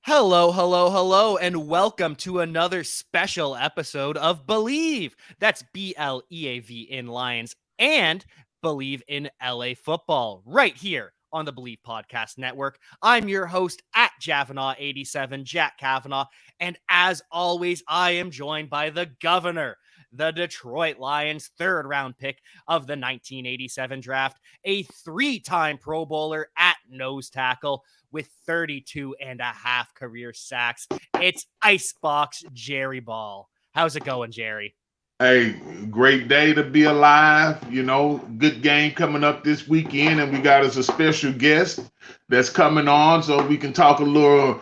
Hello, hello, hello, and welcome to another special episode of Believe. That's BLEAV in Lions and Believe in LA football right here on the Believe Podcast Network. I'm your host at Cavanagh87, Jack Cavanagh, and as always, I am joined by the governor, the Detroit Lions third round pick of the 1987 draft, a three-time Pro Bowler at nose tackle, with 32 and a half career sacks. It's Icebox Jerry Ball. How's it going, Jerry? Hey, great day to be alive. Good game coming up this weekend, and we got us a special guest that's coming on so we can talk a little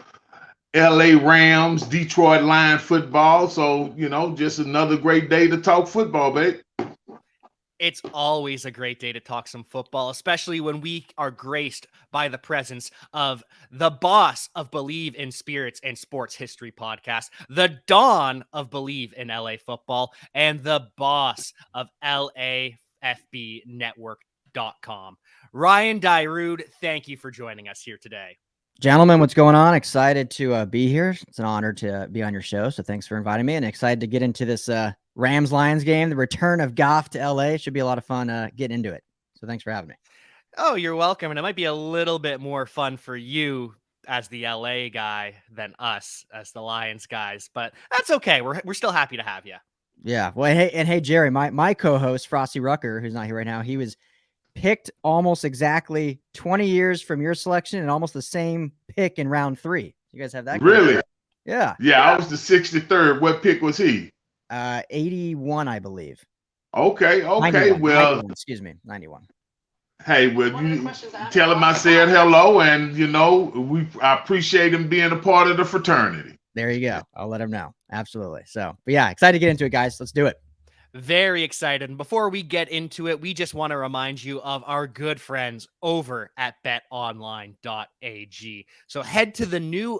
LA Rams, Detroit Lion football. So, just another great day to talk football, babe. It's always a great day to talk some football, especially when we are graced by the presence of the boss of Believe in Spirits and Sports History podcast, the Dawn of Believe in LA football, and the boss of LAFBnetwork.com. Ryan Dyrud, thank you for joining us here today. Gentlemen, what's going on? Excited to be here. It's an honor to be on your show, so thanks for inviting me, and excited to get into this Rams-Lions game, the return of Goff to LA. Should be a lot of fun getting into it. So thanks for having me. Oh, you're welcome. And it might be a little bit more fun for you as the LA guy than us as the Lions guys, but that's okay. We're still happy to have you. Yeah. Well, hey, Jerry, my co-host, Frosty Rucker, who's not here right now, he was picked almost exactly 20 years from your selection and almost the same pick in round 3. You guys have that? Really? Yeah. Yeah, I was the 63rd. What pick was he? 81, I believe. Okay. 91, Well, 91, excuse me, 91. Hey, well, you tell him I said hello, and I appreciate him being a part of the fraternity. There you go. I'll let him know. Absolutely. So, but yeah, excited to get into it, guys. Let's do it. Very excited. And before we get into it, we just want to remind you of our good friends over at betonline.ag. So head to the new,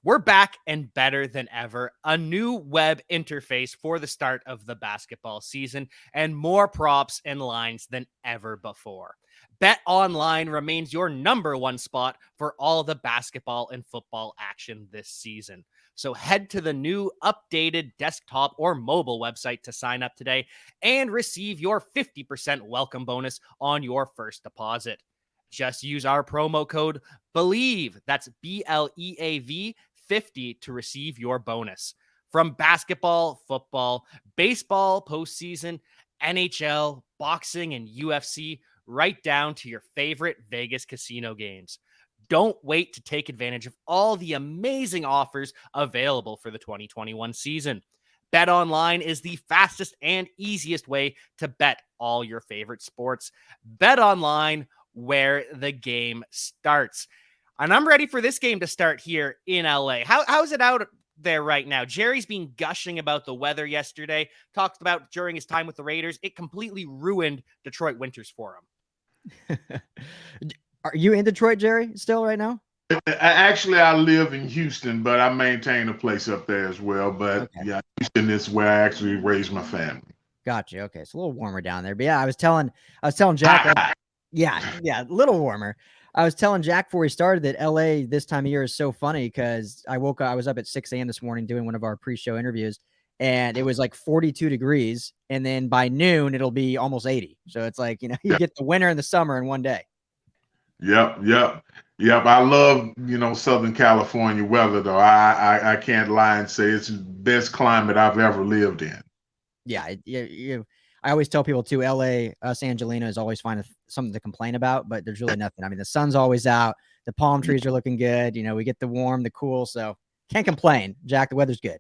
we're back and better than ever. A new web interface for the start of the basketball season and more props and lines than ever before. Bet Online remains your number one spot for all the basketball and football action this season. So head to the new updated desktop or mobile website to sign up today and receive your 50% welcome bonus on your first deposit. Just use our promo code BELIEVE, that's BLEAV 50 to receive your bonus. From basketball, football, baseball, postseason, NHL, boxing, and UFC, right down to your favorite Vegas casino games. Don't wait to take advantage of all the amazing offers available for the 2021 season. BetOnline is the fastest and easiest way to bet all your favorite sports. BetOnline, where the game starts. And I'm ready for this game to start here in LA. How's it out there right now? Jerry's been gushing about the weather yesterday, talked about during his time with the Raiders. It completely ruined Detroit winters for him. Are you in Detroit, Jerry, still right now? Actually, I live in Houston, but I maintain a place up there as well. But Okay. Yeah, Houston is where I actually raised my family. Gotcha. Okay, it's a little warmer down there, but yeah, I was telling Jack. Yeah, a little warmer. I was telling Jack before we started that LA this time of year is so funny because I was up at 6 a.m. this morning doing one of our pre-show interviews, and it was like 42 degrees, and then by noon it'll be almost 80. So it's like, you get the winter and the summer in one day. Yep. I love, Southern California weather, though. I can't lie and say it's the best climate I've ever lived in. Yeah, I always tell people too, LA, Angelina is always something to complain about, but there's really nothing. I mean, the sun's always out. The palm trees are looking good. We get the warm, the cool. So can't complain. Jack, the weather's good.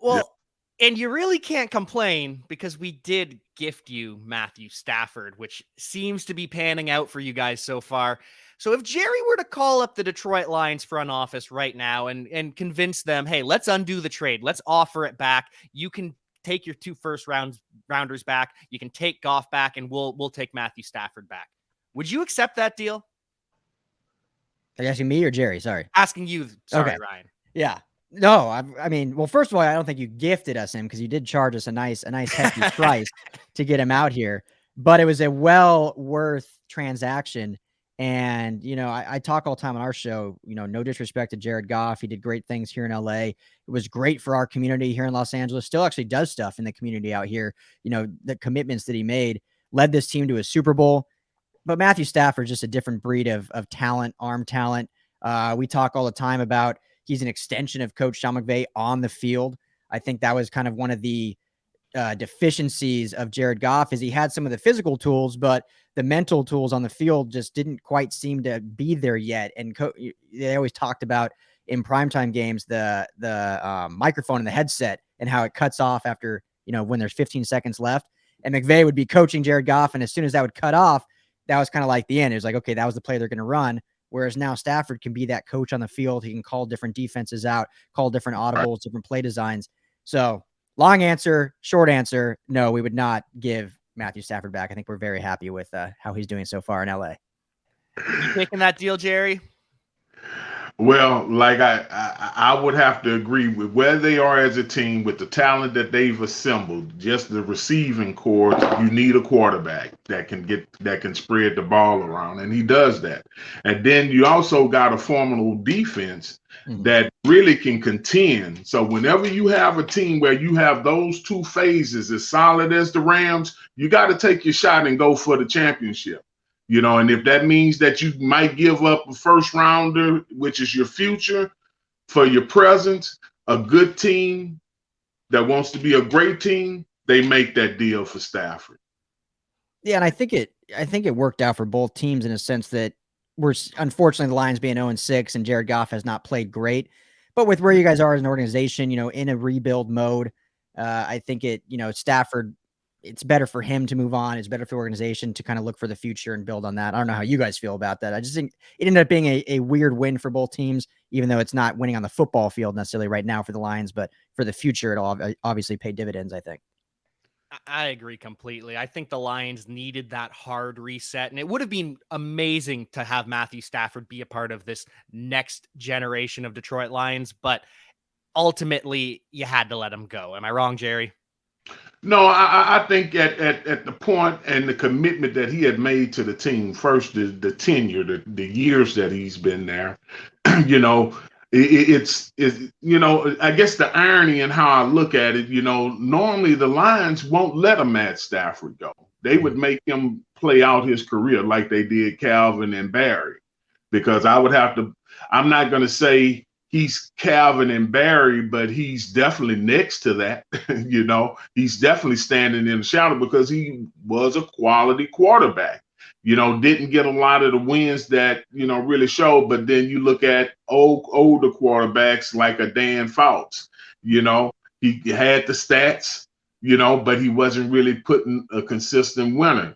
Well, and you really can't complain because we did gift you Matthew Stafford, which seems to be panning out for you guys so far. So if Jerry were to call up the Detroit Lions front office right now and convince them, hey, let's undo the trade. Let's offer it back. You can take your 2 first-rounders back. You can take Goff back, and we'll take Matthew Stafford back. Would you accept that deal? Are you asking me or Jerry? Sorry. Asking you. Sorry, okay. Ryan. Yeah. No, I mean, well, first of all, I don't think you gifted us him because you did charge us a nice hefty price to get him out here. But it was a well worth transaction. And, I talk all the time on our show, no disrespect to Jared Goff. He did great things here in LA. It was great for our community here in Los Angeles. Still actually does stuff in the community out here. The commitments that he made led this team to a Super Bowl. But Matthew Stafford is just a different breed of talent, arm talent. We talk all the time about he's an extension of Coach Sean McVay on the field. I think that was kind of one of the deficiencies of Jared Goff is he had some of the physical tools, but the mental tools on the field just didn't quite seem to be there yet. And they always talked about in primetime games, the microphone in the headset and how it cuts off after, when there's 15 seconds left. And McVay would be coaching Jared Goff. And as soon as that would cut off, that was kind of like the end. It was like, okay, that was the play they're going to run. Whereas now Stafford can be that coach on the field. He can call different defenses out, call different audibles, different play designs. So long answer, short answer, no, we would not give Matthew Stafford back. I think we're very happy with how he's doing so far in LA. You taking that deal, Jerry? Well, like I would have to agree with where they are as a team with the talent that they've assembled. Just the receiving corps, you need a quarterback that can spread the ball around, and he does that. And then you also got a formidable defense that really can contend. So whenever you have a team where you have those two phases as solid as the Rams, you got to take your shot and go for the championship. And if that means that you might give up a first rounder, which is your future, for your present, a good team that wants to be a great team, they make that deal for Stafford. Yeah, and I think it worked out for both teams in a sense that we're unfortunately the Lions being 0-6 and Jared Goff has not played great. But with where you guys are as an organization, in a rebuild mode, I think Stafford, it's better for him to move on. It's better for the organization to kind of look for the future and build on that. I don't know how you guys feel about that. I just think it ended up being a weird win for both teams, even though it's not winning on the football field necessarily right now for the Lions, but for the future, it'll obviously pay dividends, I think. I agree completely. I think the Lions needed that hard reset, and it would have been amazing to have Matthew Stafford be a part of this next generation of Detroit Lions, but ultimately you had to let him go. Am I wrong, Jerry? No, I think at the point and the commitment that he had made to the team, first the tenure, the years that he's been there, it's I guess the irony in how I look at it, normally the Lions won't let a Matt Stafford go. They would make him play out his career like they did Calvin and Barry, because I'm not going to say he's Calvin and Barry, but he's definitely next to that. He's definitely standing in the shadow because he was a quality quarterback. Didn't get a lot of the wins that, really showed. But then you look at older quarterbacks like a Dan Fouts, he had the stats, but he wasn't really putting a consistent winner.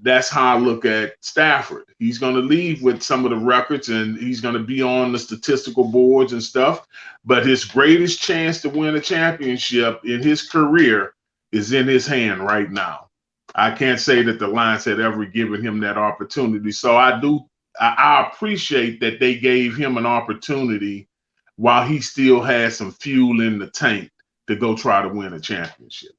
That's how I look at Stafford. He's going to leave with some of the records and he's going to be on the statistical boards and stuff. But his greatest chance to win a championship in his career is in his hand right now. I can't say that the Lions had ever given him that opportunity. So I appreciate that they gave him an opportunity while he still has some fuel in the tank to go try to win a championship.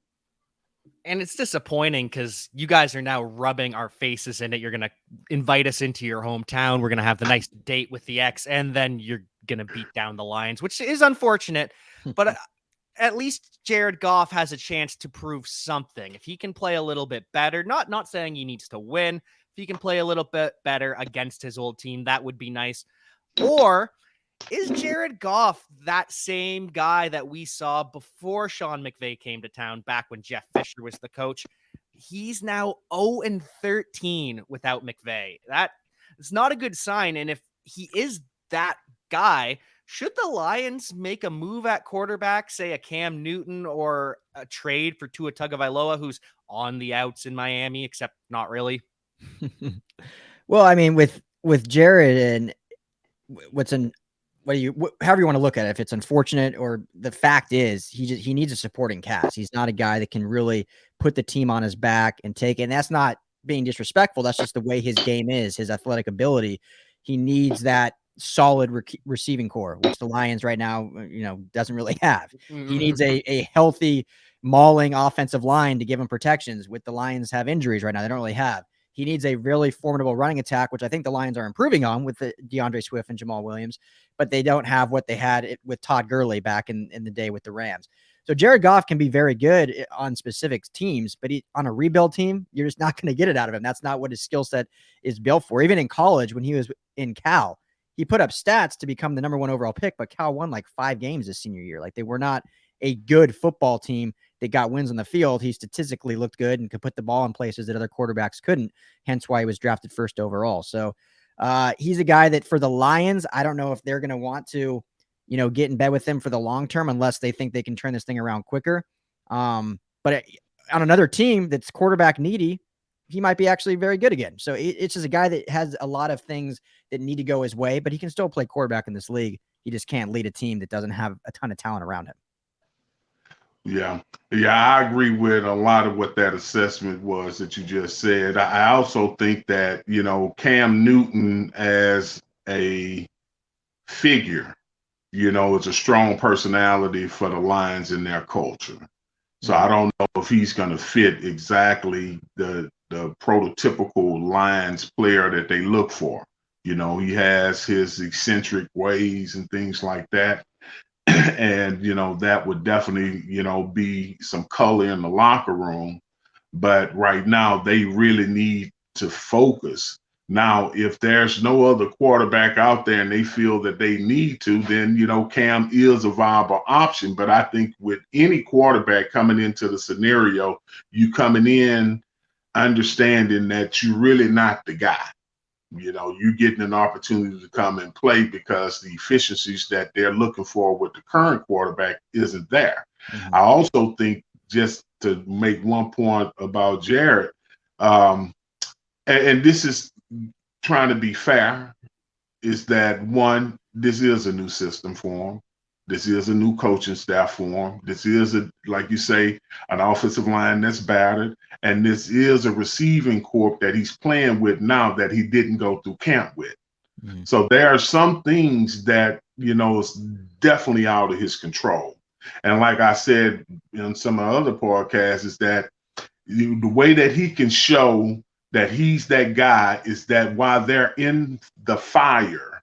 And it's disappointing because you guys are now rubbing our faces in it. You're going to invite us into your hometown. We're going to have the nice date with the ex, and then you're going to beat down the Lions, which is unfortunate. But at least Jared Goff has a chance to prove something. If he can play a little bit better, not saying he needs to win, if he can play a little bit better against his old team, that would be nice. Or is Jared Goff that same guy that we saw before Sean McVay came to town back when Jeff Fisher was the coach? He's now 0-13 without McVay. That is not a good sign. And if he is that guy, should the Lions make a move at quarterback, say a Cam Newton or a trade for Tua Tagovailoa, who's on the outs in Miami, except not really? Well, I mean, with Jared and however you want to look at it, if it's unfortunate or the fact is he needs a supporting cast. He's not a guy that can really put the team on his back and take it. And that's not being disrespectful. That's just the way his game is, his athletic ability. He needs that solid receiving core, which the Lions right now, doesn't really have. He needs a healthy, mauling offensive line to give him protections. With the Lions have injuries right now, they don't really have. He needs a really formidable running attack, which I think the Lions are improving on with the DeAndre Swift and Jamal Williams, but they don't have what they had with Todd Gurley back in the day with the Rams. So Jared Goff can be very good on specific teams, but on a rebuild team, you're just not going to get it out of him. That's not what his skill set is built for. Even in college, when he was in Cal, he put up stats to become the number 1 overall pick, but Cal won like 5 games his senior year. Like, they were not a good football team that got wins on the field. He statistically looked good and could put the ball in places that other quarterbacks couldn't, hence why he was drafted first overall. So he's a guy that for the Lions, I don't know if they're going to want to, get in bed with him for the long term unless they think they can turn this thing around quicker. But on another team that's quarterback needy, he might be actually very good again. So it's just a guy that has a lot of things that need to go his way, but he can still play quarterback in this league. He just can't lead a team that doesn't have a ton of talent around him. Yeah, I agree with a lot of what that assessment was that you just said. I also think that, Cam Newton as a figure, is a strong personality for the Lions in their culture. So I don't know if he's going to fit exactly the prototypical Lions player that they look for. He has his eccentric ways and things like that. And, that would definitely, be some color in the locker room. But right now, they really need to focus. Now, if there's no other quarterback out there and they feel that they need to, then, Cam is a viable option. But I think with any quarterback coming into the scenario, you coming in understanding that you're really not the guy. You're getting an opportunity to come and play because the efficiencies that they're looking for with the current quarterback isn't there. Mm-hmm. I also think, just to make one point about Jared, and this is trying to be fair, is that one, this is a new system for him. This is a new coaching staff for him. This is, like you say, an offensive line that's battered. And this is a receiving corps that he's playing with now that he didn't go through camp with. Mm-hmm. So there are some things that, is definitely out of his control. And like I said in some of the other podcasts, is that the way that he can show that he's that guy is that while they're in the fire,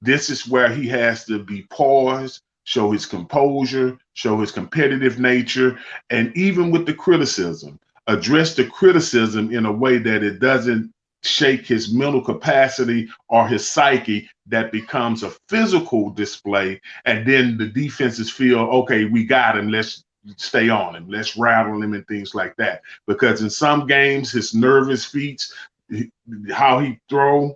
this is where he has to be poised, show his composure, show his competitive nature, and even with the criticism, address the criticism in a way that it doesn't shake his mental capacity or his psyche, that becomes a physical display. And then the defenses feel, okay, we got him, let's stay on him, let's rattle him and things like that. Because in some games, his nervous feats, how he throw,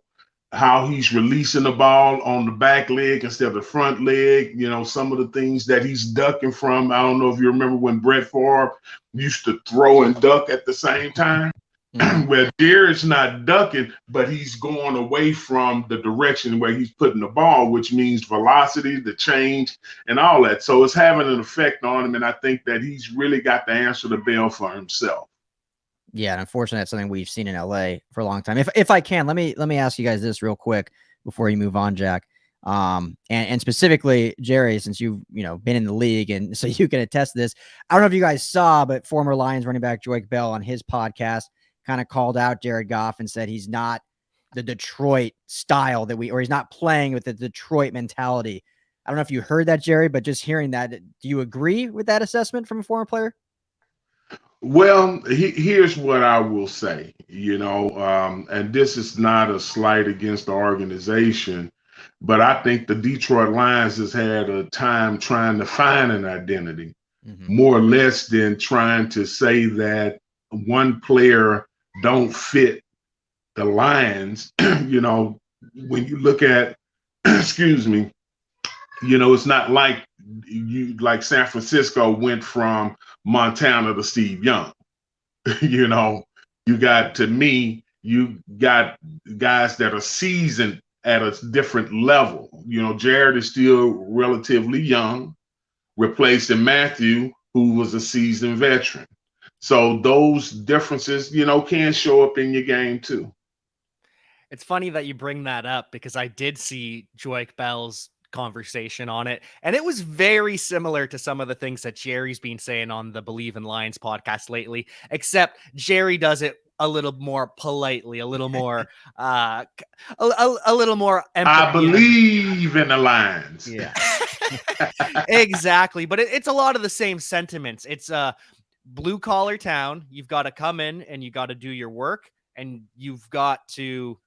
how he's releasing the ball on the back leg instead of the front leg, some of the things that he's ducking from. I don't know if you remember when Brett Favre used to throw and duck at the same time. Mm-hmm. Where Jared's not ducking, but he's going away from the direction where he's putting the ball, which means velocity, the change, and all that. So it's having an effect on him, and I think that he's really got to answer the bell for himself. Yeah, and unfortunately, that's something we've seen in LA for a long time. If I can, let me ask you guys this real quick before you move on, Jack. And specifically, Jerry, since you've been in the league, and so you can attest to this. I don't know if you guys saw, but former Lions running back Joique Bell on his podcast kind of called out Jared Goff and said he's not the Detroit style or he's not playing with the Detroit mentality. I don't know if you heard that, Jerry, but just hearing that, do you agree with that assessment from a former player? Well, here's what I will say, and this is not a slight against the organization, but I think the Detroit Lions has had a time trying to find an identity, more or less than trying to say that one player don't fit the Lions. When you look at, excuse me, it's not like San Francisco went from Montana to Steve Young. You got guys that are seasoned at a different level. Jared is still relatively young, replacing Matthew, who was a seasoned veteran. So those differences, can show up in your game too. It's funny that you bring that up because I did see Joique Bell's conversation on it, and it was very similar to some of the things that Jerry's been saying on the Believe in Lions podcast lately, except Jerry does it a little more politely, a little more, a little more empathy. I believe in the lines. Yeah. Exactly. But it's a lot of the same sentiments. It's a blue collar town. You've got to come in and you got to do your work, and you've got to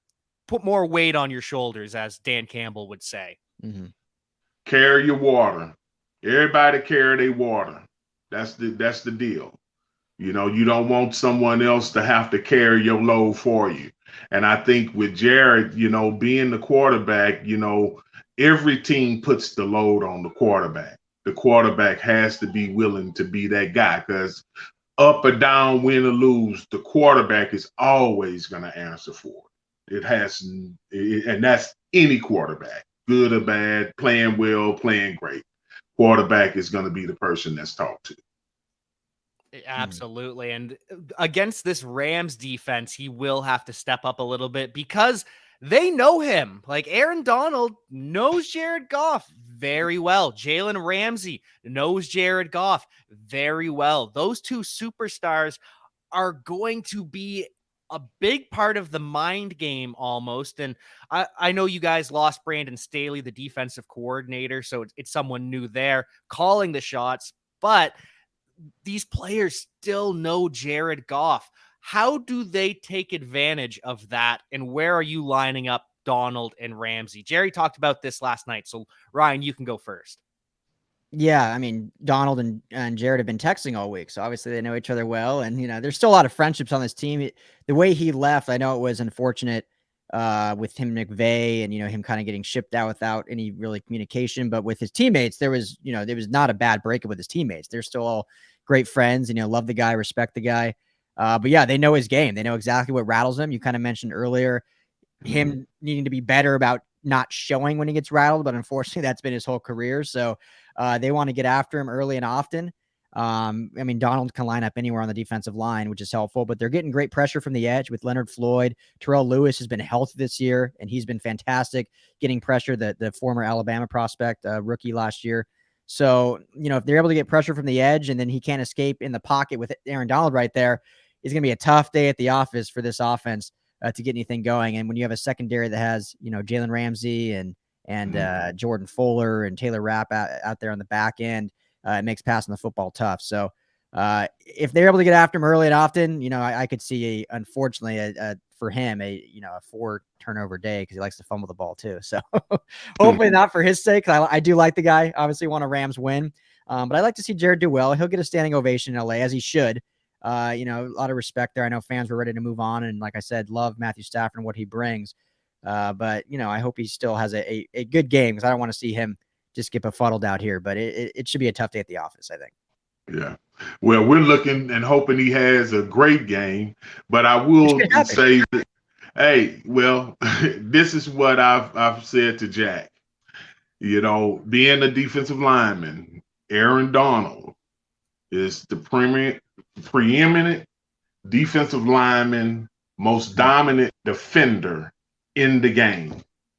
put more weight on your shoulders, as Dan Campbell would say. Mm-hmm. Carry your water. Everybody carry their water. That's the deal. You know, you don't want someone else to have to carry your load for you. And I think with Jared, you know, being the quarterback, you know, every team puts the load on the quarterback. The quarterback has to be willing to be that guy, because up or down, win or lose, the quarterback is always going to answer for it. And that's any quarterback, good or bad, playing well, playing great. Quarterback is going to be the person that's talked to. Absolutely. And against this Rams defense, he will have to step up a little bit because they know him. Like Aaron Donald knows Jared Goff very well. Jalen Ramsey knows Jared Goff very well. Those two superstars are going to be a big part of the mind game almost. And I know you guys lost Brandon Staley, the defensive coordinator, so it's someone new there calling the shots, but these players still know Jared Goff. How do they take advantage of that? And where are you lining up Donald and Ramsey? Jerry talked about this last night. So Ryan, you can go first. Yeah, I mean, Donald and Jared have been texting all week, so obviously they know each other well. And, you know, there's still a lot of friendships on this team. The way he left, I know it was unfortunate with him, McVay, and, you know, him kind of getting shipped out without any really communication. But with his teammates, there was not a bad breakup with his teammates. They're still all great friends, and, you know, love the guy, respect the guy. But yeah, they know his game. They know exactly what rattles him. You kind of mentioned earlier him needing to be better about not showing when he gets rattled, but unfortunately that's been his whole career. So they want to get after him early and often. I mean, Donald can line up anywhere on the defensive line, which is helpful, but they're getting great pressure from the edge with Leonard Floyd. Terrell Lewis has been healthy this year, and he's been fantastic getting pressure, the former Alabama prospect, rookie last year. So, you know, if they're able to get pressure from the edge and then he can't escape in the pocket with Aaron Donald right there, it's going to be a tough day at the office for this offense to get anything going. And when you have a secondary that has, you know, Jalen Ramsey and Jordan Fuller and Taylor Rapp out there on the back end, it makes passing the football tough. So if they're able to get after him early and often, you know, I could see unfortunately for him a 4 turnover day because he likes to fumble the ball too. So hopefully not for his sake. I do like the guy. Obviously want a Rams win, but I like to see Jared do well. He'll get a standing ovation in LA as he should. You know, a lot of respect there. I know fans were ready to move on, and like I said, love Matthew Stafford and what he brings. But you know, I hope he still has a good game because I don't want to see him just get befuddled out here. But it should be a tough day at the office, I think. Yeah. Well, we're looking and hoping he has a great game. But I will say that, hey, well, this is what I've said to Jack. You know, being a defensive lineman, Aaron Donald is the preeminent defensive lineman, most dominant defender in the game,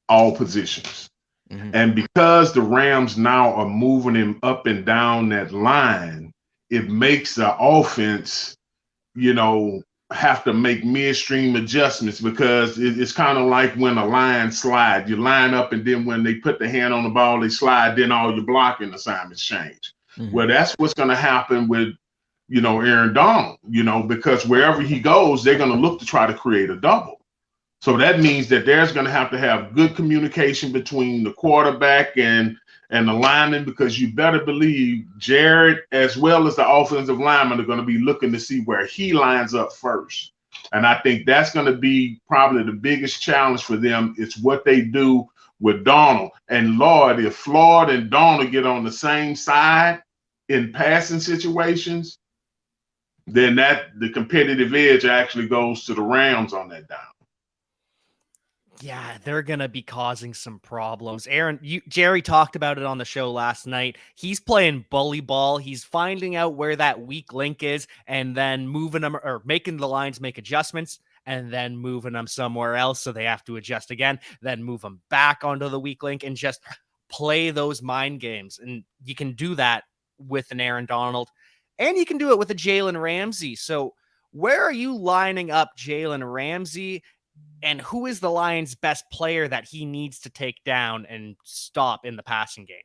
all positions. Mm-hmm. And because the Rams now are moving him up and down that line, it makes the offense, you know, have to make midstream adjustments because it's kind of like when a line slide. You line up, and then when they put the hand on the ball, they slide, then all your blocking assignments change. Mm-hmm. Well, that's what's going to happen with, you know, Aaron Donald, you know, because wherever he goes, they're going to look to try to create a double. So that means that there's going to have good communication between the quarterback and the lineman, because you better believe Jared, as well as the offensive lineman, are going to be looking to see where he lines up first. And I think that's going to be probably the biggest challenge for them. It's what they do with Donald. And Lord, if Floyd and Donald get on the same side in passing situations, then the competitive edge actually goes to the Rams on that down. Yeah, they're going to be causing some problems. Jerry talked about it on the show last night. He's playing bully ball. He's finding out where that weak link is and then moving them or making the lines make adjustments and then moving them somewhere else so they have to adjust again, then move them back onto the weak link and just play those mind games. And you can do that with an Aaron Donald, and you can do it with a Jalen Ramsey. So Where are you lining up Jalen Ramsey, and who is the Lions' best player that he needs to take down and stop in the passing game?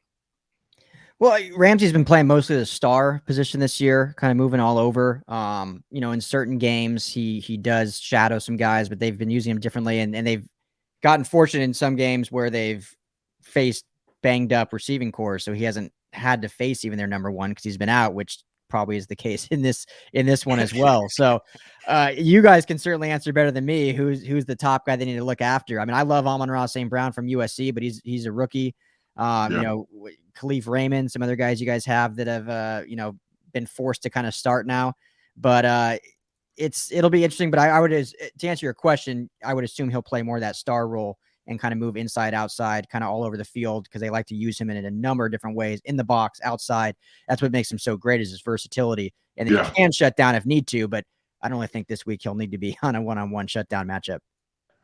Well, Ramsey's been playing mostly the star position this year, kind of moving all over. In certain games he does shadow some guys, but they've been using him differently, and they've gotten fortunate in some games where they've faced banged up receiving corps, so he hasn't had to face even their number one because he's been out, which probably is the case in this one as well. So you guys can certainly answer better than me who's the top guy they need to look after. I mean, I love Amon-Ra St. Brown from USC, but he's a rookie. Khalif Raymond, some other guys you guys have that have been forced to kind of start now. But it'll be interesting. But I would, to answer your question, I would assume he'll play more of that star role and kind of move inside, outside, kind of all over the field, because they like to use him in a number of different ways, in the box, outside. That's what makes him so great, is his versatility. And then he can shut down if need to, but I don't really think this week he'll need to be on a one-on-one shutdown matchup.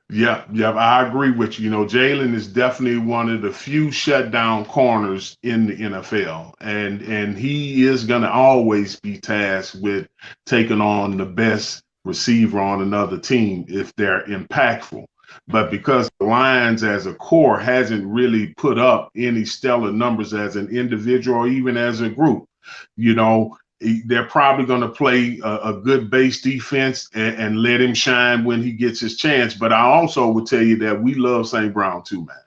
Yeah, I agree with you. Jalen is definitely one of the few shutdown corners in the NFL, and he is going to always be tasked with taking on the best receiver on another team if they're impactful. But because the Lions as a core hasn't really put up any stellar numbers as an individual or even as a group, they're probably going to play a good base defense and let him shine when he gets his chance. But I also would tell you that we love St. Brown too, man.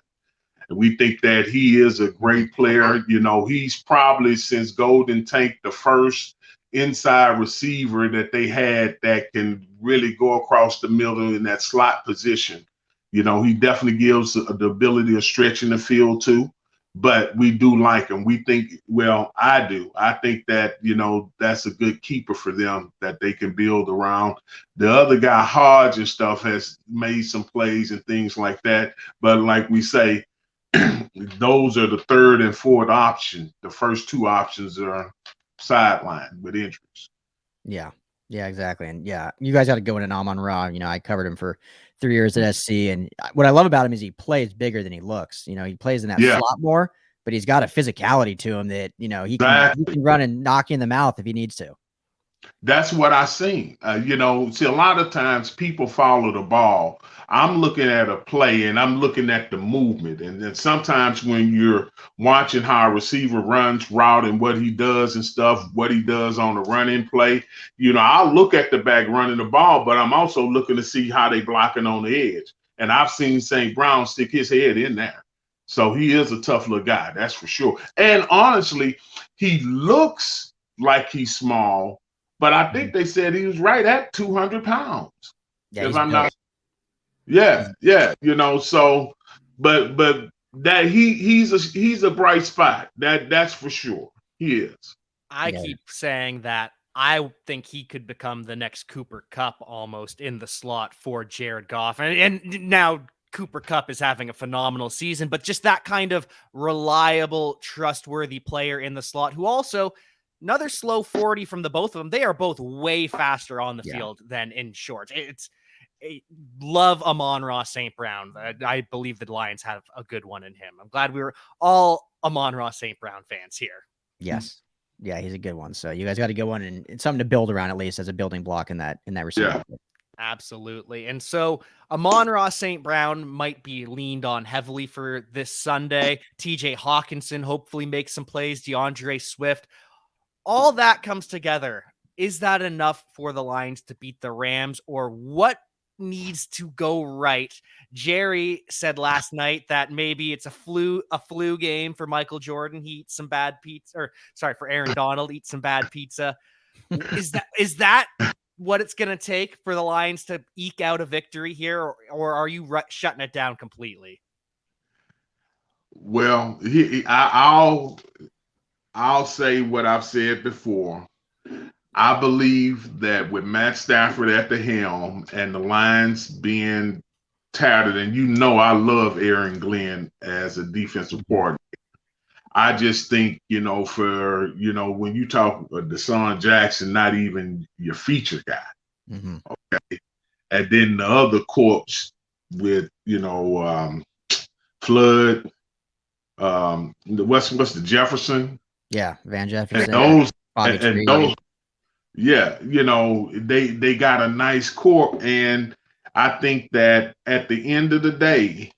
And we think that he is a great player. He's probably, since Golden Tank, the first inside receiver that they had that can really go across the middle in that slot position. He definitely gives the ability of stretching the field too. But we do like him. We think, well, I do. I think that, that's a good keeper for them that they can build around. The other guy, Hodge and stuff, has made some plays and things like that. But like we say, those are the third and fourth option. The first two options are sidelined with injuries. Yeah, exactly. And yeah, you guys got to go in an Amon-Ra. I covered him for 3 years at SC, and what I love about him is he plays bigger than he looks. He plays in that slot more, but he's got a physicality to him that he can run and knock you in the mouth if he needs to. That's what I seen. See, a lot of times people follow the ball. I'm looking at a play and I'm looking at the movement. And then sometimes when you're watching how a receiver runs route and what he does and stuff, what he does on the running play, I'll look at the back running the ball, but I'm also looking to see how they blocking on the edge. And I've seen St. Brown stick his head in there. So he is a tough little guy, that's for sure. And honestly, he looks like he's small, but I think they said he was right at 200 pounds. Yeah, if I'm not. Yeah. So, but that he's a bright spot. That's for sure. He is. I keep saying that I think he could become the next Cooper Kupp almost in the slot for Jared Goff. And now Cooper Kupp is having a phenomenal season, but just that kind of reliable, trustworthy player in the slot who also another slow 40 from the both of them. They are both way faster on the field than in shorts. Love Amon-Ra St. Brown. I believe the Lions have a good one in him. I'm glad we were all Amon-Ra St. Brown fans here. Yes. Yeah, he's a good one. So you guys got to go one and it's something to build around, at least as a building block in that receiver. Yeah. Absolutely. And so Amon-Ra St. Brown might be leaned on heavily for this Sunday. TJ Hawkinson hopefully makes some plays. DeAndre Swift. All that comes together. Is that enough for the Lions to beat the Rams, or what needs to go right? Jerry said last night that maybe it's a flu game for Michael Jordan. He eats some bad pizza, for Aaron Donald, eats some bad pizza. Is that what it's going to take for the Lions to eke out a victory here, or are you shutting it down completely? Well, I'll say what I've said before. I believe that with Matt Stafford at the helm and the Lions being tattered, and I love Aaron Glenn as a defensive coordinator. I just think, for, when you talk Deshaun Jackson, not even your feature guy. Mm-hmm. Okay. And then the other corpse with, Flood, what's the Jefferson? Yeah, Van Jefferson. And those, Yeah, they got a nice core, and I think that at the end of the day,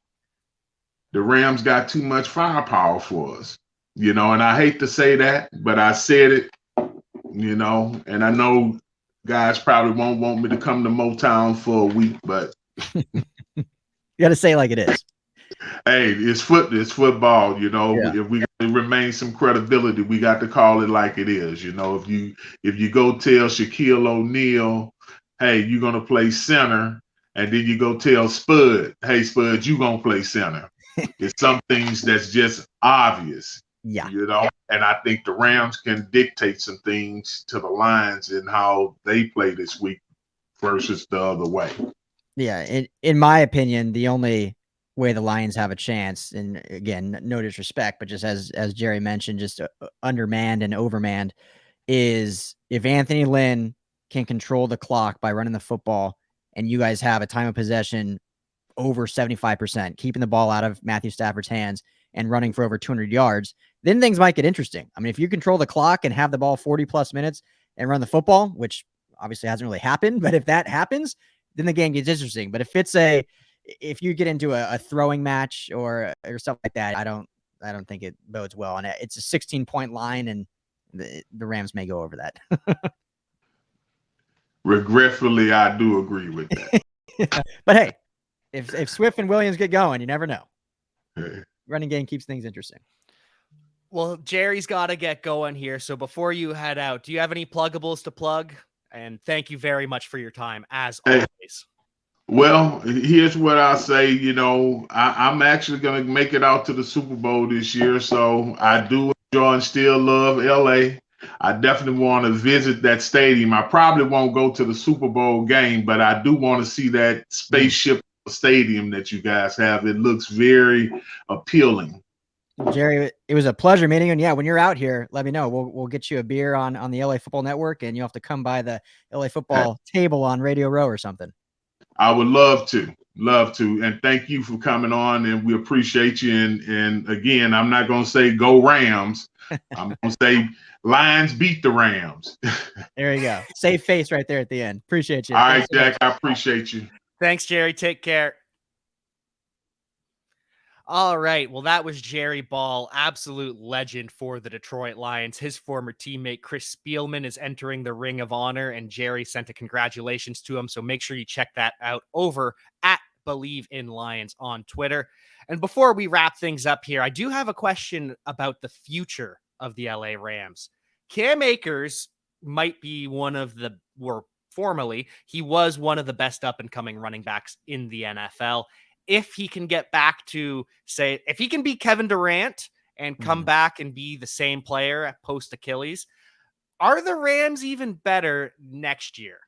the Rams got too much firepower for us. And I hate to say that, but I said it, and I know guys probably won't want me to come to Motown for a week, but you got to say it like it is. Hey, it's football. Yeah. If we remain some credibility, we got to call it like it is. If you go tell Shaquille O'Neal, hey, you're gonna play center, and then you go tell Spud, hey Spud, you gonna play center. It's some things that's just obvious. Yeah. And I think the Rams can dictate some things to the Lions and how they play this week versus the other way. Yeah, in my opinion, the only way the Lions have a chance, and again, no disrespect, but just as Jerry mentioned, just undermanned and overmanned, is if Anthony Lynn can control the clock by running the football, and you guys have a time of possession over 75%, keeping the ball out of Matthew Stafford's hands and running for over 200 yards, then things might get interesting. I mean, if you control the clock and have the ball 40 plus minutes and run the football, which obviously hasn't really happened, but if that happens, then the game gets interesting. But if you get into a throwing match or something like that, I don't think it bodes well. And it's a 16-point line, and the Rams may go over that. Regretfully, I do agree with that. But hey, if Swift and Williams get going, you never know. Running game keeps things interesting. Well, Jerry's got to get going here. So before you head out, do you have any pluggables to plug? And thank you very much for your time, as always. Well, here's what I say. I'm actually going to make it out to the Super Bowl this year. So I do enjoy and still love LA. I definitely want to visit that stadium. I probably won't go to the Super Bowl game, but I do want to see that spaceship stadium that you guys have. It looks very appealing. Jerry, it was a pleasure meeting you. And yeah, when you're out here, let me know. We'll get you a beer on the LA Football Network, and you'll have to come by the LA Football table on Radio Row or something. I would love to. And thank you for coming on, and we appreciate you. And again, I'm not going to say go Rams. I'm going to say Lions beat the Rams. There you go. Save face right there at the end. Appreciate you. All right, Jack, I appreciate you. Thanks, Jerry. Take care. All right. Well, that was Jerry Ball, absolute legend for the Detroit Lions. His former teammate, Chris Spielman, is entering the Ring of Honor, and Jerry sent a congratulations to him. So make sure you check that out over at Believe in Lions on Twitter. And before we wrap things up here, I do have a question about the future of the LA Rams. Cam Akers might be formerly, he was one of the best up-and-coming running backs in the NFL. If he can get back to, say, if he can be Kevin Durant and come back and be the same player at post Achilles, are the Rams even better next year?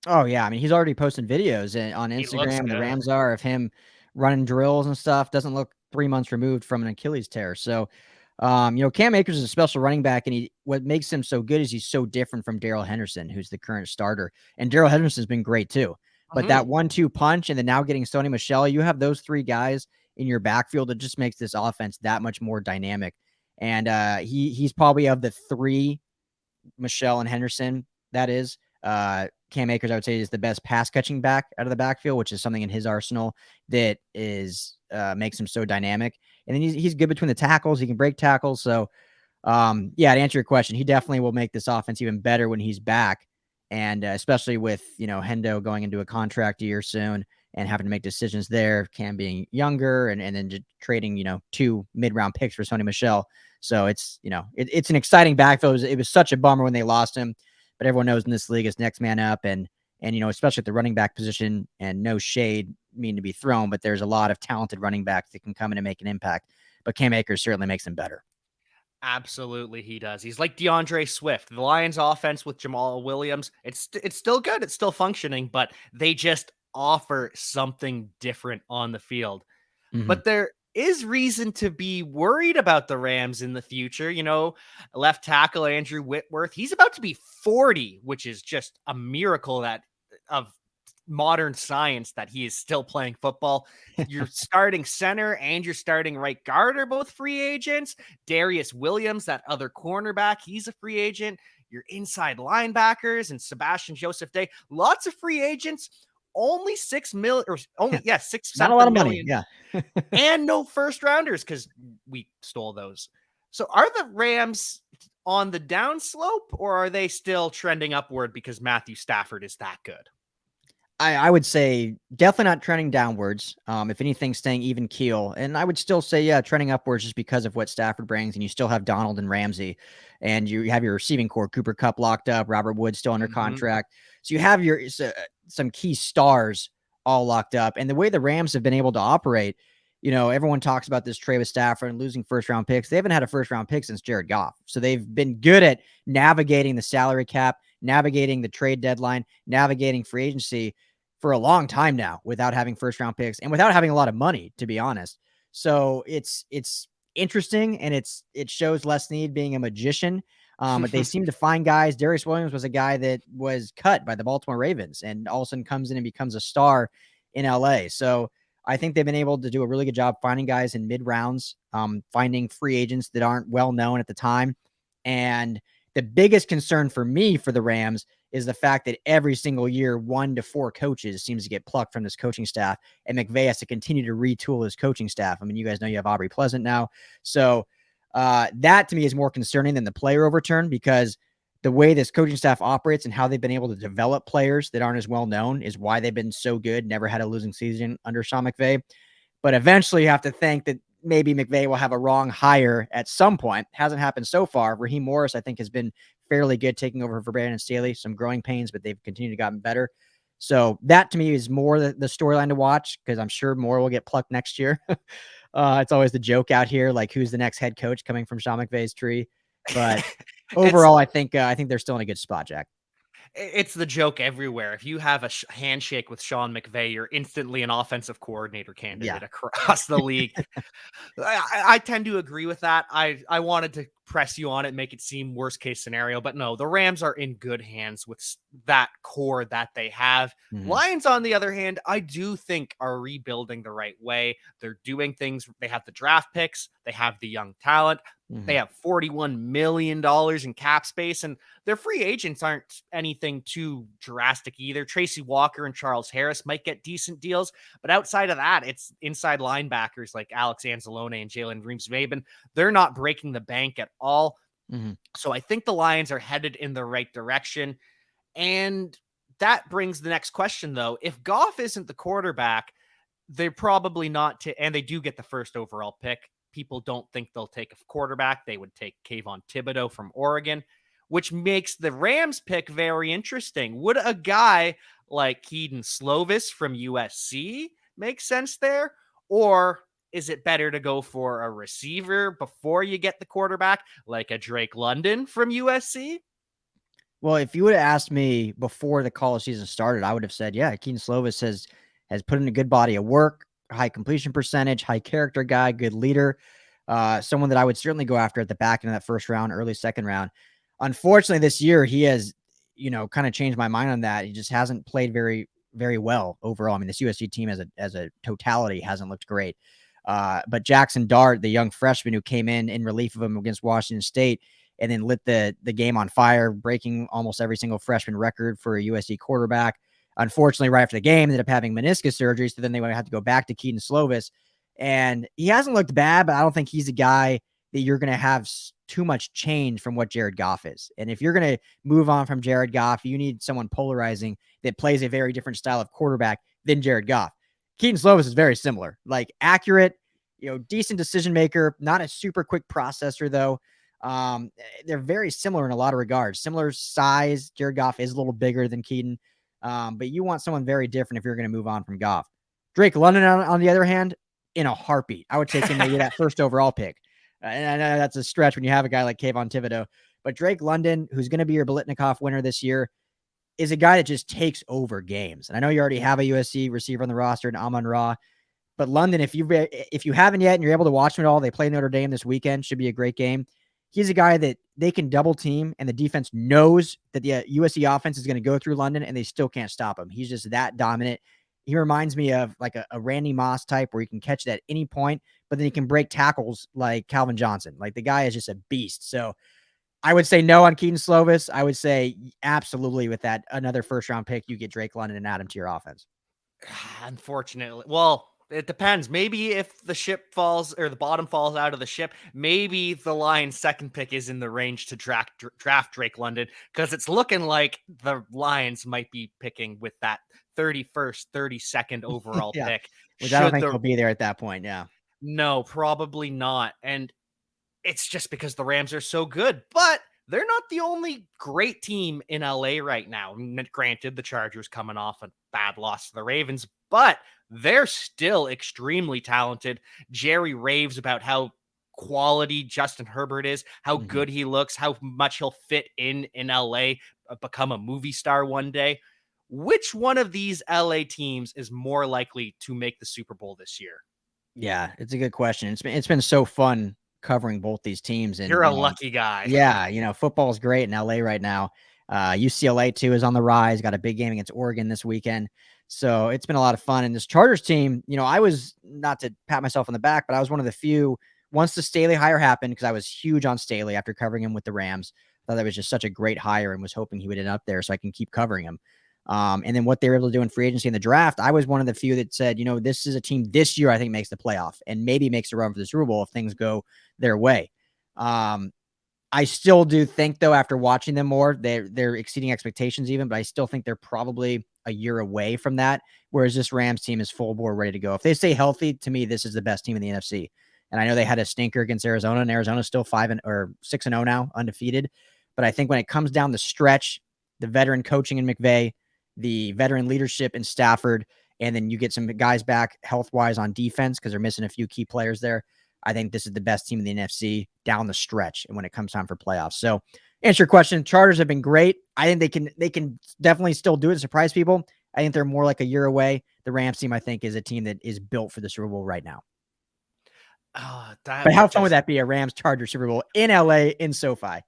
Oh, yeah. I mean, he's already posting videos on Instagram. The Rams are of him running drills and stuff. Doesn't look 3 months removed from an Achilles tear. So, Cam Akers is a special running back, and what makes him so good is he's so different from Darrell Henderson, who's the current starter. And Darrell Henderson's been great too. But that 1-2 punch, and then now getting Sony Michel, you have those three guys in your backfield. It just makes this offense that much more dynamic. And he's probably of the three, Michel and Henderson, that is. Cam Akers, I would say, is the best pass catching back out of the backfield, which is something in his arsenal that is makes him so dynamic. And then he's good between the tackles. He can break tackles. So, to answer your question, he definitely will make this offense even better when he's back. And especially with, Hendo going into a contract year soon and having to make decisions there, Cam being younger, and then just trading, 2 mid-round picks for Sony Michel. So it's, it's an exciting backfield. It was such a bummer when they lost him, but everyone knows in this league it's next man up. And especially at the running back position, and no shade mean to be thrown, but there's a lot of talented running backs that can come in and make an impact. But Cam Akers certainly makes him better. Absolutely, he does. He's like DeAndre Swift. The Lions' offense with Jamal Williams, it's still good. It's still functioning, but they just offer something different on the field. But there is reason to be worried about the Rams in the future. Left tackle Andrew Whitworth, he's about to be 40, which is just a miracle of modern science that he is still playing football. Your starting center and your starting right guard are both free agents. Darius Williams, that other cornerback, he's a free agent. your inside linebackers and Sebastian Joseph Day. Lots of free agents, only 6 million or only, yeah, 6 Not a lot of million, money. Yeah. and no first rounders because we stole those. So are the Rams on the downslope, or are they still trending upward because Matthew Stafford is that good? I would say definitely not trending downwards. If anything, staying even keel. And I would still say, yeah, trending upwards just because of what Stafford brings. And you still have Donald and Ramsey, and you have your receiving core, Cooper Kupp locked up, Robert Woods still under contract. So you have your some key stars all locked up. And the way the Rams have been able to operate, everyone talks about this trade with Stafford and losing first round picks. They haven't had a first round pick since Jared Goff. So they've been good at navigating the salary cap, navigating the trade deadline, navigating free agency for a long time now without having first round picks and without having a lot of money, to be honest. So it's interesting, and it shows Les Snead being a magician. But they seem to find guys. Darius Williams was a guy that was cut by the Baltimore Ravens and all of a sudden comes in and becomes a star in LA. So I think they've been able to do a really good job finding guys in mid rounds, finding free agents that aren't well known at the time. And the biggest concern for me for the Rams is the fact that every single year, 1 to 4 coaches seems to get plucked from this coaching staff, and McVay has to continue to retool his coaching staff. I mean, you guys know you have Aubrey Pleasant now. So that to me is more concerning than the player overturn, because the way this coaching staff operates and how they've been able to develop players that aren't as well known is why they've been so good, never had a losing season under Sean McVay. But eventually you have to think that maybe McVay will have a wrong hire at some point. Hasn't happened so far. Raheem Morris, I think, has been fairly good taking over for Brandon Staley. Some growing pains, but they've continued to gotten better. So that to me is more the storyline to watch, because I'm sure more will get plucked next year. It's always the joke out here, like who's the next head coach coming from Sean McVay's tree. But overall, I think they're still in a good spot, Jack. It's the joke everywhere. If you have a handshake with Sean McVay, you're instantly an offensive coordinator candidate across the league. I tend to agree with that. I wanted to press you on it, make it seem worst case scenario, but no, the Rams are in good hands with that core that they have. Mm-hmm. Lions, on the other hand, I do think are rebuilding the right way. They're doing things. They have the draft picks. They have the young talent. Mm-hmm. They have $41 million in cap space, and their free agents aren't anything too drastic either. Tracy Walker and Charles Harris might get decent deals, but outside of that, it's inside linebackers like Alex Anzalone and Jalen Reeves-Maben. They're not breaking the bank at all. Mm-hmm. So I think the Lions are headed in the right direction. And that brings the next question, though. If Goff isn't the quarterback, they're probably not, and they do get the first overall pick. People don't think they'll take a quarterback. They would take Kayvon Thibodeau from Oregon, which makes the Rams pick very interesting. Would a guy like Keaton Slovis from USC make sense there? Or is it better to go for a receiver before you get the quarterback, like a Drake London from USC? Well, if you would have asked me before the college season started, I would have said, yeah, Keaton Slovis has put in a good body of work, high completion percentage, high character guy, good leader, someone that I would certainly go after at the back end of that first round, early second round. Unfortunately, this year he has, kind of changed my mind on that. He just hasn't played very, very well overall. I mean, this USC team as a totality hasn't looked great. But Jackson Dart, the young freshman who came in relief of him against Washington State and then lit the game on fire, breaking almost every single freshman record for a USC quarterback. Unfortunately, right after the game, ended up having meniscus surgery, so then they would have to go back to Keaton Slovis. And he hasn't looked bad, but I don't think he's a guy that you're going to have too much change from what Jared Goff is. And if you're going to move on from Jared Goff, you need someone polarizing that plays a very different style of quarterback than Jared Goff. Keaton Slovis is very similar, like accurate, decent decision maker, not a super quick processor though. They're very similar in a lot of regards. Similar size. Jared Goff is a little bigger than Keaton. But you want someone very different if you're going to move on from Goff. Drake London, on the other hand, in a heartbeat, I would take him maybe that first overall pick. And I know that's a stretch when you have a guy like Kayvon Thibodeau. But Drake London, who's going to be your Biletnikoff winner this year, is a guy that just takes over games. And I know you already have a USC receiver on the roster in Amon-Ra. But London, if you haven't yet and you're able to watch them at all, they play Notre Dame this weekend. Should be a great game. He's a guy that they can double team, and the defense knows that the USC offense is going to go through London, and they still can't stop him. He's just that dominant. He reminds me of like a Randy Moss type where he can catch it at any point, but then he can break tackles like Calvin Johnson. Like the guy is just a beast. So I would say no on Keaton Slovis. I would say absolutely with that another first round pick, you get Drake London and add him to your offense. Unfortunately, well, it depends. Maybe if the ship falls or the bottom falls out of the ship, maybe the Lions' second pick is in the range to draft Drake London, because it's looking like the Lions might be picking with that 31st, 32nd overall Yeah, pick. which I don't Should think the he'll be there at that point. Yeah. No, probably not. And it's just because the Rams are so good, but they're not the only great team in LA right now. Granted, the Chargers coming off a bad loss to the Ravens, but they're still extremely talented. Jerry raves about how quality Justin Herbert is, how good he looks, how much he'll fit in LA, become a movie star one day. Which one of these LA teams is more likely to make the Super Bowl this year? Yeah, it's a good question. It's been so fun covering both these teams, and You're a lucky guy. yeah, football is great in LA right now. UCLA too is on the rise. Got a big game against Oregon this weekend, so it's been a lot of fun. And this Chargers team, I was, not to pat myself on the back, but I was one of the few once the Staley hire happened, because I was huge on Staley after covering him with the Rams. Thought that was just such a great hire and was hoping he would end up there so I can keep covering him. And then what they were able to do in free agency in the draft, I was one of the few that said, this is a team this year I think makes the playoff and maybe makes a run for the Super Bowl if things go their way. I still do think, though, after watching them more, they're exceeding expectations even, but I still think they're probably a year away from that, whereas this Rams team is full bore ready to go. If they stay healthy, to me, this is the best team in the NFC. And I know they had a stinker against Arizona, and Arizona's still 6-0 now, undefeated. But I think when it comes down the stretch, the veteran coaching in McVay, the veteran leadership in Stafford, and then you get some guys back health-wise on defense because they're missing a few key players there. I think this is the best team in the NFC down the stretch and when it comes time for playoffs. So, answer your question, Chargers have been great. I think they can definitely still do it and surprise people. I think they're more like a year away. The Rams team, I think, is a team that is built for the Super Bowl right now. But how fun would that be, a Rams-Chargers Super Bowl in LA in SoFi?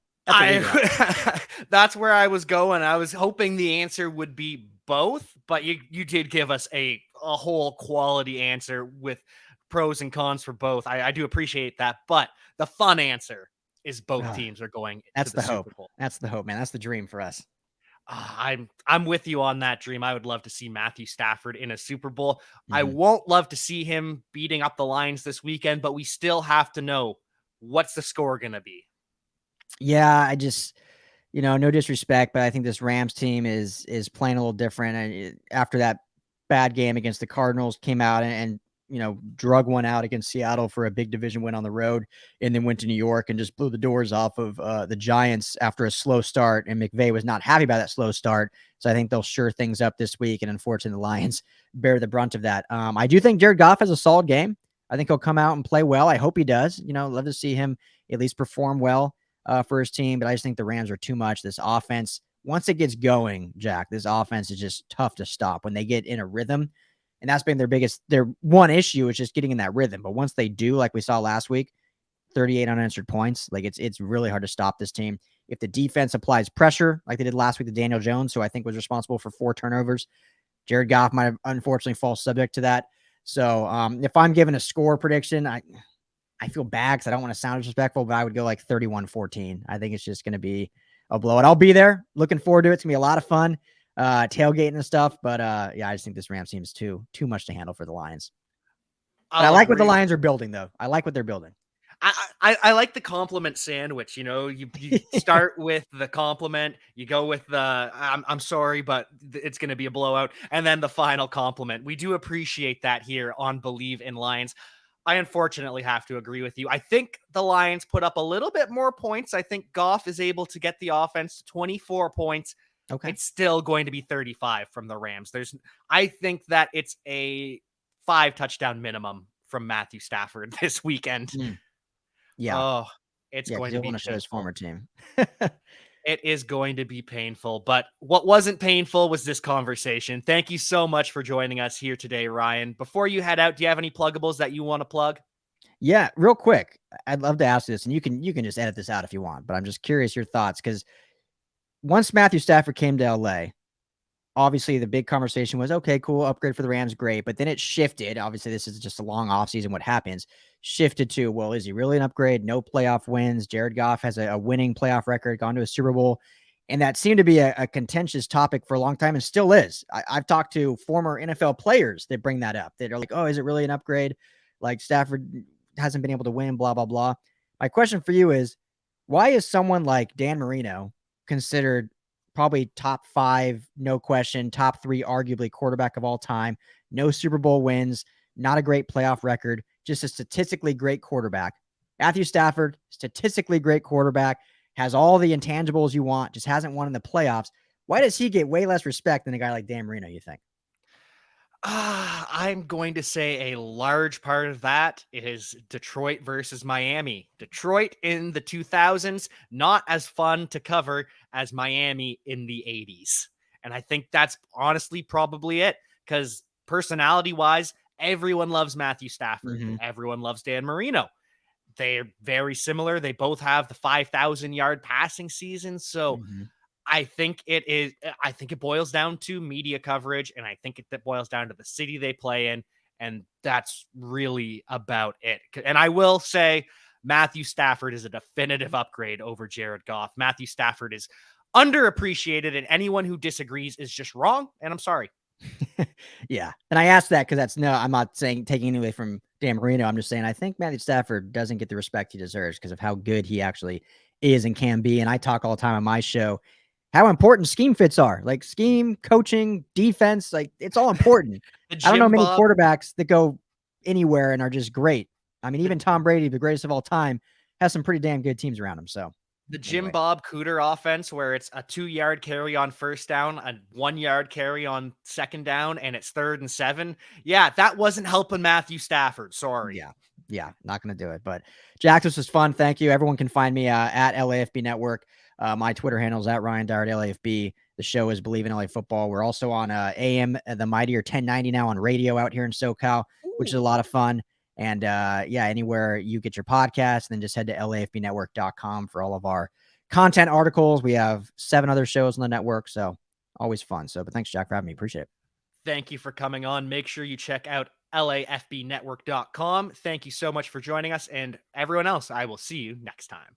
That's where I was going. I was hoping the answer would be both, but you did give us a whole quality answer with pros and cons for both. I do appreciate that, but the fun answer is both teams are going to the Super Bowl. That's the hope, man. That's the dream for us. I'm with you on that dream. I would love to see Matthew Stafford in a Super Bowl. Mm-hmm. I won't love to see him beating up the Lions this weekend, but we still have to know what's the score going to be. Yeah, I just, no disrespect, but I think this Rams team is playing a little different. And after that bad game against the Cardinals, came out and drug one out against Seattle for a big division win on the road, and then went to New York and just blew the doors off of the Giants after a slow start. And McVay was not happy about that slow start. So I think they'll sure things up this week. And unfortunately, the Lions bear the brunt of that. I do think Jared Goff has a solid game. I think he'll come out and play well. I hope he does. Love to see him at least perform well for his team. But I just think the Rams are too much. This offense, once it gets going, Jack, this offense is just tough to stop when they get in a rhythm. And that's been their one issue, is just getting in that rhythm. But once they do, like we saw last week, 38 unanswered points, like it's really hard to stop this team. If the defense applies pressure, like they did last week to Daniel Jones, who I think was responsible for 4 turnovers, Jared Goff might have unfortunately fall subject to that. So if I'm giving a score prediction, I feel bad because I don't want to sound disrespectful, but I would go like 31-14. I think it's just going to be a blowout. I'll be there. Looking forward to it. It's going to be a lot of fun. Tailgating and stuff, but yeah, I just think this Rams team is too much to handle for the Lions. But I like what the Lions are building, though. I like what they're building. I like the compliment sandwich. You start with the compliment, you go with the I'm sorry, but it's going to be a blowout, and then the final compliment. We do appreciate that here on Believe in Lions. I unfortunately have to agree with you. I think the Lions put up a little bit more points. I think Goff is able to get the offense to 24 points. Okay. It's still going to be 35 from the Rams. I think that it's a 5 touchdown minimum from Matthew Stafford this weekend. Yeah. Oh, it's going to be want to show his former team. It is going to be painful, but what wasn't painful was this conversation. Thank you so much for joining us here today, Ryan. Before you head out, do you have any pluggables that you want to plug? Yeah, real quick. I'd love to ask this, and you can just edit this out if you want, but I'm just curious your thoughts, because once Matthew Stafford came to LA, obviously the big conversation was, okay, cool, upgrade for the Rams, great. But then it shifted. Obviously, this is just a long offseason, what happens. shifted to, well, is he really an upgrade? No playoff wins. Jared Goff has a winning playoff record, gone to a Super Bowl. And that seemed to be a contentious topic for a long time and still is. I've talked to former NFL players that bring that up. They're like, oh, is it really an upgrade? Like Stafford hasn't been able to win, blah, blah, blah. My question for you is, why is someone like Dan Marino considered probably top 5, no question, top 3, arguably quarterback of all time, no Super Bowl wins, not a great playoff record, just a statistically great quarterback? Matthew Stafford, statistically great quarterback, has all the intangibles you want, just hasn't won in the playoffs. Why does he get way less respect than a guy like Dan Marino, you think? I'm going to say a large part of that is Detroit versus Miami. Detroit in the 2000s, not as fun to cover as Miami in the 80s. And I think that's honestly probably it, because personality-wise, everyone loves Matthew Stafford. Mm-hmm. Everyone loves Dan Marino. They're very similar. They both have the 5,000-yard passing season. So I think it boils down to media coverage, and I think it boils down to the city they play in, and that's really about it. And I will say Matthew Stafford is a definitive upgrade over Jared Goff. Matthew Stafford is underappreciated, and anyone who disagrees is just wrong, and I'm sorry. Yeah. And I asked that because I'm not saying taking anything away from Dan Marino. I'm just saying I think Matthew Stafford doesn't get the respect he deserves because of how good he actually is and can be. And I talk all the time on my show how important scheme fits are, like scheme, coaching, defense, like it's all important. I don't know many quarterbacks that go anywhere and are just great. I mean, even Tom Brady, the greatest of all time, has some pretty damn good teams around him. So the Jim Bob Cooter offense, where it's a 2-yard carry on first down, a 1-yard carry on second down, and it's 3rd and 7. Yeah, that wasn't helping Matthew Stafford. Sorry. Yeah, not going to do it. But Jack, this was fun. Thank you. Everyone can find me at LAFB Network. My Twitter handle is at Ryan Dyrud LAFB. The show is Believe in LA Football. We're also on AM, the Mightier 1090 now on radio out here in SoCal, which is a lot of fun. And anywhere you get your podcast, then just head to LAFBnetwork.com for all of our content articles. We have 7 other shows on the network, so always fun. But thanks, Jack, for having me. Appreciate it. Thank you for coming on. Make sure you check out LAFBnetwork.com. Thank you so much for joining us, and everyone else, I will see you next time.